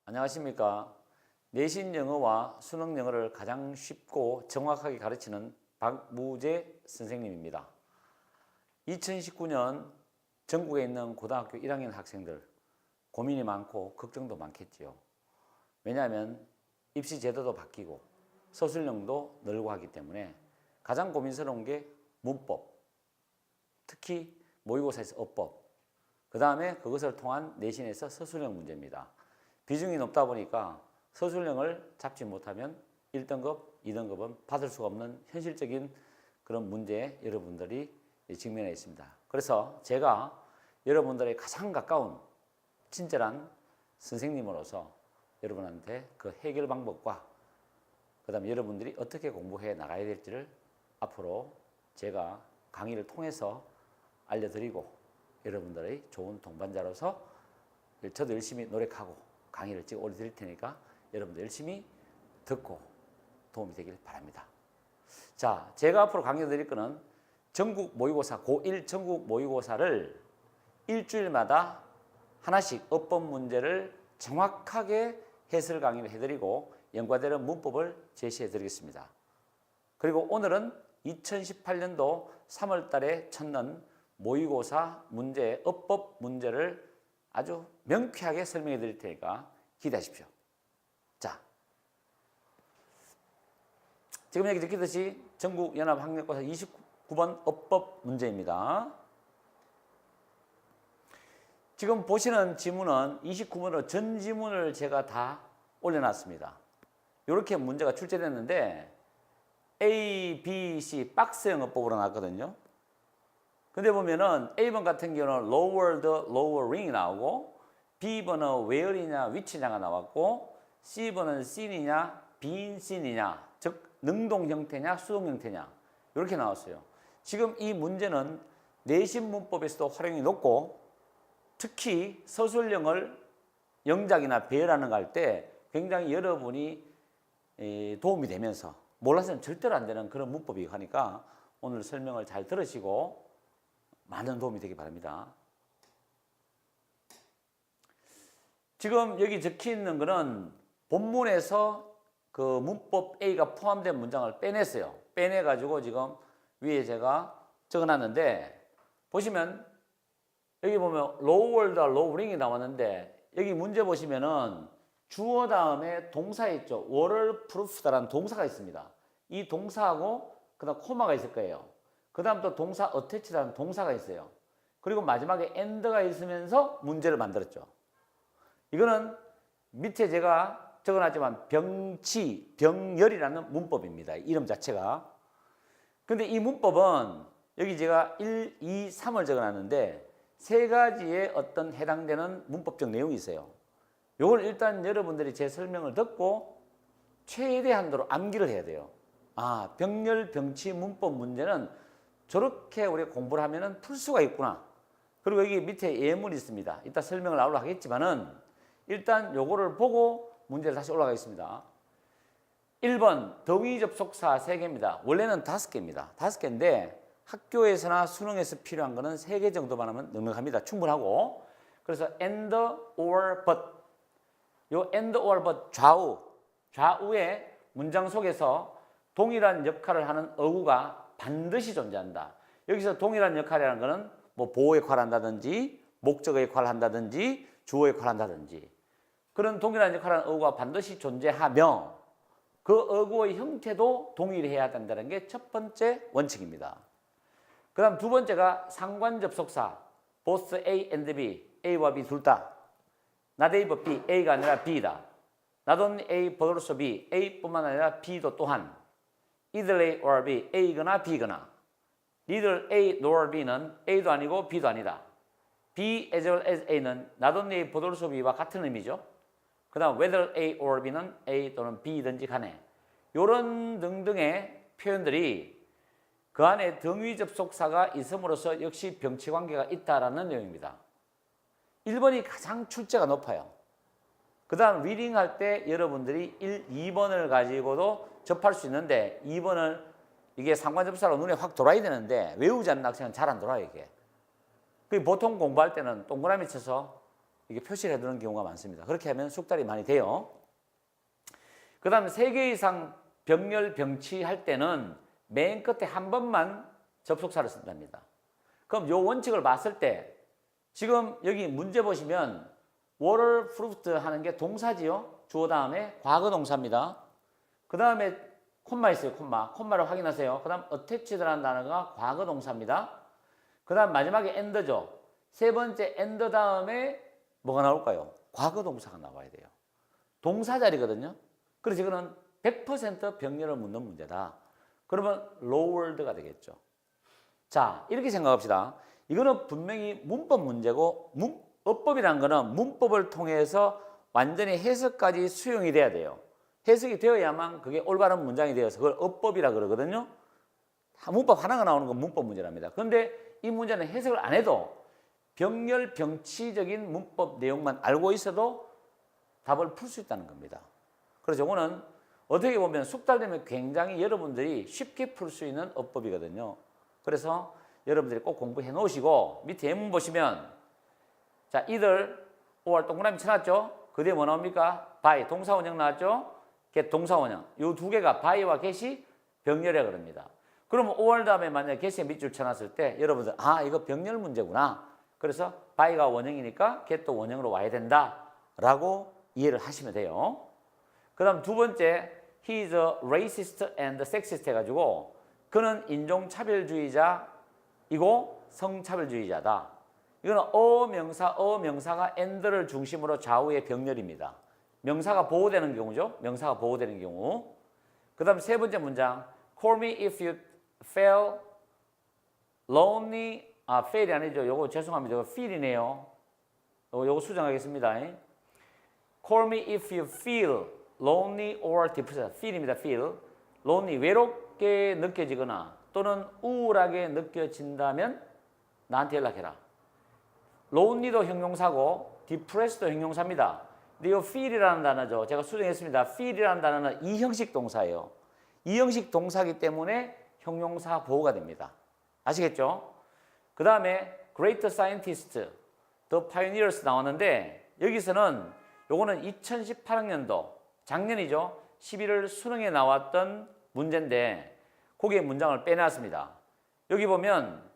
안녕하십니까. 내신 영어와 수능 영어를 가장 쉽고 정확하게 가르치는 박무재 선생님입니다. 2019년 전국에 있는 고등학교 1학년 학생들 고민이 많고 걱정도 많겠지요. 왜냐하면 입시 제도도 바뀌고 서술형도 늘고 하기 때문에 가장 고민스러운 게 문법, 특히 모의고사에서 어법, 그 다음에 그것을 통한 내신에서 서술형 문제입니다. 비중이 높다 보니까 서술형을 잡지 못하면 1등급, 2등급은 받을 수가 없는 현실적인 그런 문제에 여러분들이 직면해 있습니다. 그래서 제가 여러분들의 가장 가까운 친절한 선생님으로서 여러분한테 그 해결 방법과 그 다음에 여러분들이 어떻게 공부해 나가야 될지를 앞으로 제가 강의를 통해서 알려드리고 여러분들의 좋은 동반자로서 저도 열심히 노력하고 강의를 찍어 올려드릴 테니까 여러분들 열심히 듣고 도움이 되길 바랍니다. 자, 제가 앞으로 강의 드릴 거는 전국 모의고사, 고1 전국 모의고사를 일주일마다 하나씩 어법 문제를 정확하게 해설 강의를 해드리고 연관되는 문법을 제시해 드리겠습니다. 그리고 오늘은 2018년도 3월 달에 찾는 모의고사 문제, 어법 문제를 아주 명쾌하게 설명해 드릴 테니까 기대하십시오. 자, 지금 여기 적히듯이 전국연합학력고사 29번 어법 문제입니다. 지금 보시는 지문은 29번으로 전 지문을 제가 다 올려놨습니다. 이렇게 문제가 출제됐는데 A, B, C 박스형 어법으로 나왔거든요. 근데 보면은 A번 같은 경우는 lower the lower ring이 나오고 B번은 where이냐 which냐가 나왔고 C번은 seen이냐 being seen이냐 즉 능동 형태냐 수동 형태냐 이렇게 나왔어요. 지금 이 문제는 내신 문법에서도 활용이 높고 특히 서술형을 영작이나 배열하는 거 할 때 굉장히 여러분이 도움이 되면서 몰라서는 절대로 안 되는 그런 문법이 하니까 오늘 설명을 잘 들으시고 많은 도움이 되기 바랍니다. 지금 여기 적혀 있는 거는 본문에서 그 문법 A가 포함된 문장을 빼냈어요. 빼내가지고 지금 위에 제가 적어놨는데 보시면 여기 보면 lower다 lowering이 나왔는데 여기 문제 보시면은 주어 다음에 동사 있죠. waterproof다라는 동사가 있습니다. 이 동사하고 그다음 코마가 있을 거예요. 그 다음 또 동사 attach라는 동사가 있어요. 그리고 마지막에 and가 있으면서 문제를 만들었죠. 이거는 밑에 제가 적어놨지만 병치, 병열이라는 문법입니다. 이름 자체가. 근데 이 문법은 여기 제가 1, 2, 3을 적어놨는데 세 가지의 어떤 해당되는 문법적 내용이 있어요. 이걸 일단 여러분들이 제 설명을 듣고 최대한도로 암기를 해야 돼요. 아, 병열, 병치 문법 문제는 저렇게 우리가 공부를 하면은 풀 수가 있구나. 그리고 여기 밑에 예문이 있습니다. 이따 설명을 나오려 하겠지만은 일단 요거를 보고 문제를 다시 올라가겠습니다. 1번 더위 접속사 3개입니다. 원래는 5개입니다. 5개인데 학교에서나 수능에서 필요한 거는 3개 정도만 하면 넉넉합니다. 충분하고. 그래서 and, or, but. 요 and, or, but 좌우의 문장 속에서 동일한 역할을 하는 어구가 반드시 존재한다. 여기서 동일한 역할이라는 것은 뭐 보호 역할을 한다든지 목적의 역할을 한다든지 주어 역할을 한다든지 그런 동일한 역할을 하는 어구가 반드시 존재하며 그 어구의 형태도 동일해야 된다는 게 첫 번째 원칙입니다. 그 다음 두 번째가 상관접속사 both A and B, A와 B 둘 다 not A but B, A가 아니라 B다. not only A but also B, A뿐만 아니라 B도 또한 either A or B, A거나 B거나 neither A nor B는 A도 아니고 B도 아니다. B as well as A는 not only A but also B와 같은 의미죠. 그 다음 whether A or B는 A 또는 B든지 간에 이런 등등의 표현들이 그 안에 등위 접속사가 있음으로써 역시 병치관계가 있다라는 내용입니다. 1번이 가장 출제가 높아요. 그 다음 리딩 할 때 여러분들이 1, 2번을 가지고도 접할 수 있는데 2번을 이게 상관접사로 눈에 확 돌아야 되는데 외우지 않는 학생은 잘 안 돌아요 이게. 보통 공부할 때는 동그라미 쳐서 이게 표시를 해두는 경우가 많습니다. 그렇게 하면 숙달이 많이 돼요. 그 다음에 3개 이상 병렬 병치할 때는 맨 끝에 한 번만 접속사를 쓴답니다. 그럼 요 원칙을 봤을 때 지금 여기 문제 보시면 water fruit 하는 게 동사지요. 주어 다음에 과거 동사입니다. 그 다음에 콤마 있어요. 콤마를 확인하세요. 그 다음 attached라는 단어가 과거 동사입니다. 그 다음 마지막에 end죠. 세 번째 end 다음에 뭐가 나올까요? 과거 동사가 나와야 돼요. 동사 자리거든요. 그래서 이거는 100% 병렬을 묻는 문제다. 그러면 lowered가 되겠죠. 자, 이렇게 생각합시다. 이거는 분명히 문법 문제고 어법이라는 거는 문법을 통해서 완전히 해석까지 수용이 돼야 돼요. 해석이 되어야만 그게 올바른 문장이 되어서 그걸 어법이라 그러거든요. 문법 하나가 나오는 건 문법 문제랍니다. 그런데 이 문제는 해석을 안 해도 병렬 병치적인 문법 내용만 알고 있어도 답을 풀 수 있다는 겁니다. 그래서 이거는 어떻게 보면 숙달되면 굉장히 여러분들이 쉽게 풀 수 있는 어법이거든요. 그래서 여러분들이 꼭 공부해 놓으시고 밑에 예문 보시면 자, either or 동그라미 쳐놨죠? 그 뒤에 뭐 나옵니까? by 동사 원형 나왔죠? get 동사 원형. 이 두 개가 by와 get이 병렬이라 그럽니다. 그러면 or 다음에 만약에 get에 밑줄 쳐놨을 때 여러분들 아 이거 병렬 문제구나. 그래서 by가 원형이니까 get도 원형으로 와야 된다 라고 이해를 하시면 돼요. 그 다음 두 번째 he is a racist and sexist 해가지고 그는 인종차별주의자이고 성차별주의자다. 이거는 어명사가 and를 중심으로 좌우의 병렬입니다. 명사가 보호되는 경우죠. 명사가 보호되는 경우. 그 다음 세 번째 문장 call me if you feel lonely feel이 아니죠. 요거 죄송합니다. feel이네요. 요거 수정하겠습니다. call me if you feel lonely or depressed. feel입니다. feel. lonely 외롭게 느껴지거나 또는 우울하게 느껴진다면 나한테 연락해라. lonely도 형용사고 depressed도 형용사입니다. 근데 이 feel이라는 단어죠. 제가 수정했습니다. feel이라는 단어는 이형식 동사예요. 이형식 동사이기 때문에 형용사 보호가 됩니다. 아시겠죠? 그 다음에 great scientist, the pioneers 나왔는데 여기서는 요거는 2018학년도 작년이죠. 11월 수능에 나왔던 문제인데 거기에 문장을 빼놨습니다. 여기 보면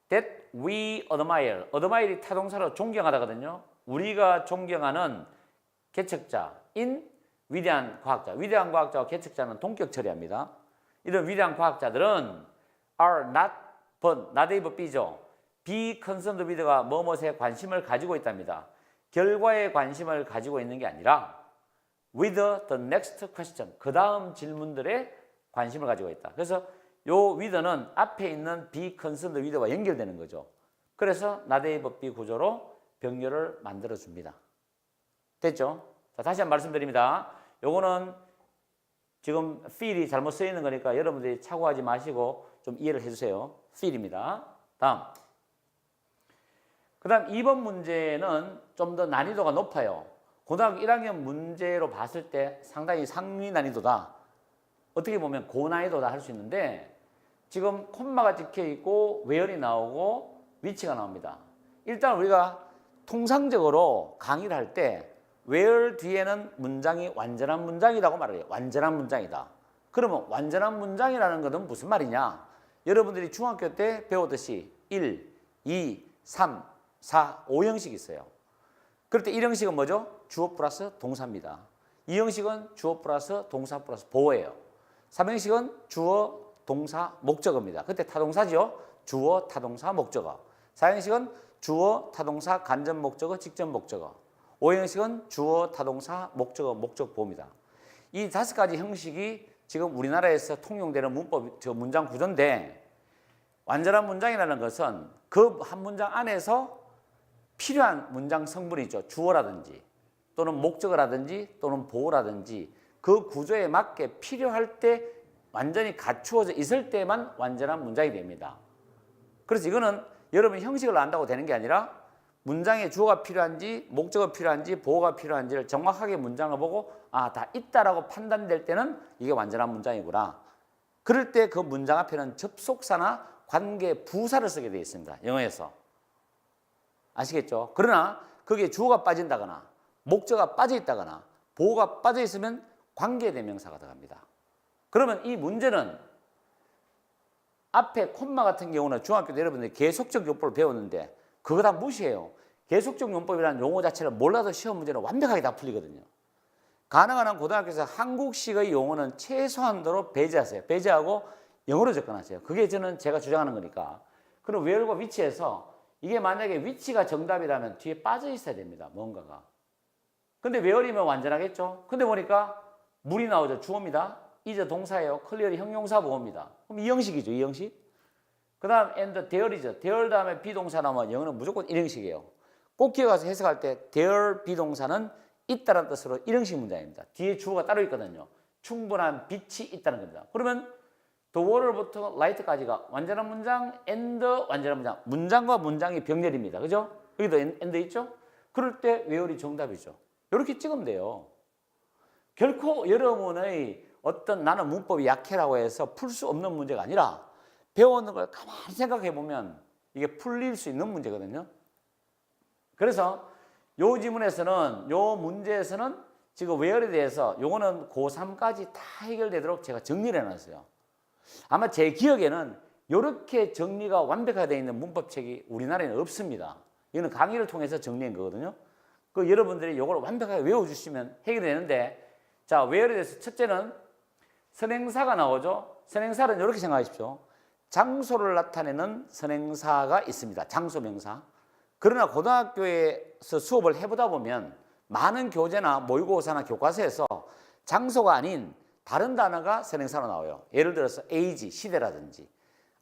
that we admire, admire이 타동사로 존경하다거든요. 우리가 존경하는 개척자인 위대한 과학자, 위대한 과학자와 개척자는 동격 처리합니다. 이런 위대한 과학자들은 are not but, not A but B죠. be concerned with가 뭐뭐에 관심을 가지고 있답니다. 결과에 관심을 가지고 있는 게 아니라 with the next question, 그 다음 질문들에 관심을 가지고 있다. 그래서 요 with는 앞에 있는 be concerned with와 연결되는 거죠. 그래서 not A but B 구조로 병렬을 만들어 줍니다. 됐죠? 자, 다시 한번 말씀드립니다. 요거는 지금 feel이 잘못 쓰여 있는 거니까 여러분들이 착오하지 마시고 좀 이해를 해주세요. feel입니다. 다음. 그 다음 2번 문제는 좀 더 난이도가 높아요. 고등학교 1학년 문제로 봤을 때 상당히 상위 난이도다. 어떻게 보면 고난이도다 할 수 있는데 지금 콤마가 찍혀 있고 외열이 나오고 위치가 나옵니다. 일단 우리가 통상적으로 강의를 할 때 외열 뒤에는 문장이 완전한 문장이라고 말을 해요. 완전한 문장이다. 그러면 완전한 문장이라는 것은 무슨 말이냐? 여러분들이 중학교 때 배우듯이 1, 2, 3, 4, 5형식이 있어요. 그럴 때 1형식은 뭐죠? 주어 플러스 동사입니다. 2형식은 주어 플러스 동사 플러스 보어예요. 3형식은 주어, 동사, 목적어입니다. 그때 타동사죠? 주어, 타동사, 목적어. 4형식은 주어, 타동사, 간접 목적어, 직접 목적어. 5형식은 주어, 타동사, 목적어, 목적보입니다. 이 5가지 형식이 지금 우리나라에서 통용되는 문법, 문장 구조인데 완전한 문장이라는 것은 그 한 문장 안에서 필요한 문장 성분이 있죠. 주어라든지 또는 목적어라든지 또는 보어라든지 그 구조에 맞게 필요할 때 완전히 갖추어져 있을 때만 완전한 문장이 됩니다. 그래서 이거는 여러분 형식을 안다고 되는 게 아니라 문장에 주어가 필요한지 목적어가 필요한지 보어가 필요한지를 정확하게 문장을 보고 아, 다 있다라고 판단될 때는 이게 완전한 문장이구나. 그럴 때 그 문장 앞에는 접속사나 관계 부사를 쓰게 되어 있습니다. 영어에서. 아시겠죠? 그러나 거기에 주어가 빠진다거나 목적어가 빠져 있다거나 보호가 빠져 있으면 관계대명사가 들어갑니다. 그러면 이 문제는 앞에 콤마 같은 경우는 중학교 때 여러분들이 계속적 용법을 배웠는데 그거 다 무시해요. 계속적 용법이라는 용어 자체를 몰라도 시험 문제는 완벽하게 다 풀리거든요. 가능한 한 고등학교에서 한국식의 용어는 최소한도로 배제하세요. 배제하고 영어로 접근하세요. 그게 제가 주장하는 거니까. 그럼 where과 위치에서 이게 만약에 위치가 정답이라면 뒤에 빠져 있어야 됩니다. 뭔가가. 근데 where이면 완전하겠죠. 근데 보니까 물이 나오죠. 주어입니다. is 동사예요. clear이 형용사 보호입니다. 그럼 이 형식이죠. 이 형식. 그 다음 and there이죠. there 다음에 비동사 나오면 영어는 무조건 이 형식이에요. 꼭 기억해서 해석할 때 there 비동사는 있다는 뜻으로 이 형식 문장입니다. 뒤에 주어가 따로 있거든요. 충분한 빛이 있다는 겁니다. 그러면 the water부터 light까지가 완전한 문장 and 완전한 문장. 문장과 문장이 병렬입니다. 그죠? 여기도 and 있죠? 그럴 때 where이 정답이죠. 이렇게 찍으면 돼요. 결코 여러분의 어떤 나는 문법이 약해라고 해서 풀 수 없는 문제가 아니라 배우는 걸 가만히 생각해 보면 이게 풀릴 수 있는 문제거든요. 그래서 요 지문에서는 요 문제에서는 지금 where에 대해서 요거는 고3까지 다 해결되도록 제가 정리를 해놨어요. 아마 제 기억에는 이렇게 정리가 완벽하게 되어 있는 문법책이 우리나라에는 없습니다. 이거는 강의를 통해서 정리한 거거든요. 그 여러분들이 이걸 완벽하게 외워주시면 해결되는데, 자, where에 대해서 첫째는 선행사가 나오죠. 선행사는 이렇게 생각하십시오. 장소를 나타내는 선행사가 있습니다. 장소명사. 그러나 고등학교에서 수업을 해보다 보면 많은 교재나 모의고사나 교과서에서 장소가 아닌 다른 단어가 선행사로 나와요. 예를 들어서 age, 시대라든지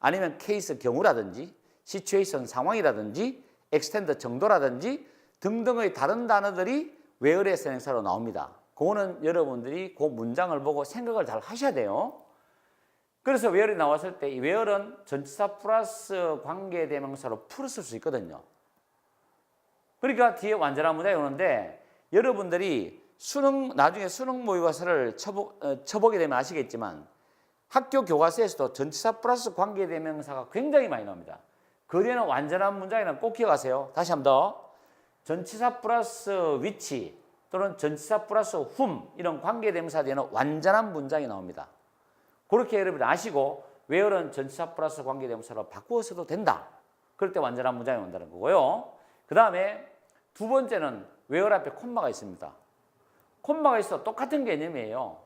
아니면 케이스, 경우라든지 시츄에이션, 상황이라든지 extend, 정도라든지 등등의 다른 단어들이 where의 선행사로 나옵니다. 그거는 여러분들이 그 문장을 보고 생각을 잘 하셔야 돼요. 그래서 where이 나왔을 때 이 where는 전치사 플러스 관계대명사로 풀었을 수 있거든요. 그러니까 뒤에 완전한 문장이 오는데 여러분들이 나중에 수능 모의고사를 쳐보게 되면 아시겠지만 학교 교과서에서도 전치사 플러스 관계대명사가 굉장히 많이 나옵니다. 그 뒤에는 완전한 문장이라는 꼭 기억하세요. 다시 한 번 더. 전치사 플러스 위치 또는 전치사 플러스 whom 이런 관계대명사 뒤에는 완전한 문장이 나옵니다. 그렇게 여러분이 아시고 where는 전치사 플러스 관계대명사로 바꾸어서도 된다. 그럴 때 완전한 문장이 온다는 거고요. 그 다음에 두 번째는 where 앞에 콤마가 있습니다. 콤마가 있어 똑같은 개념이에요.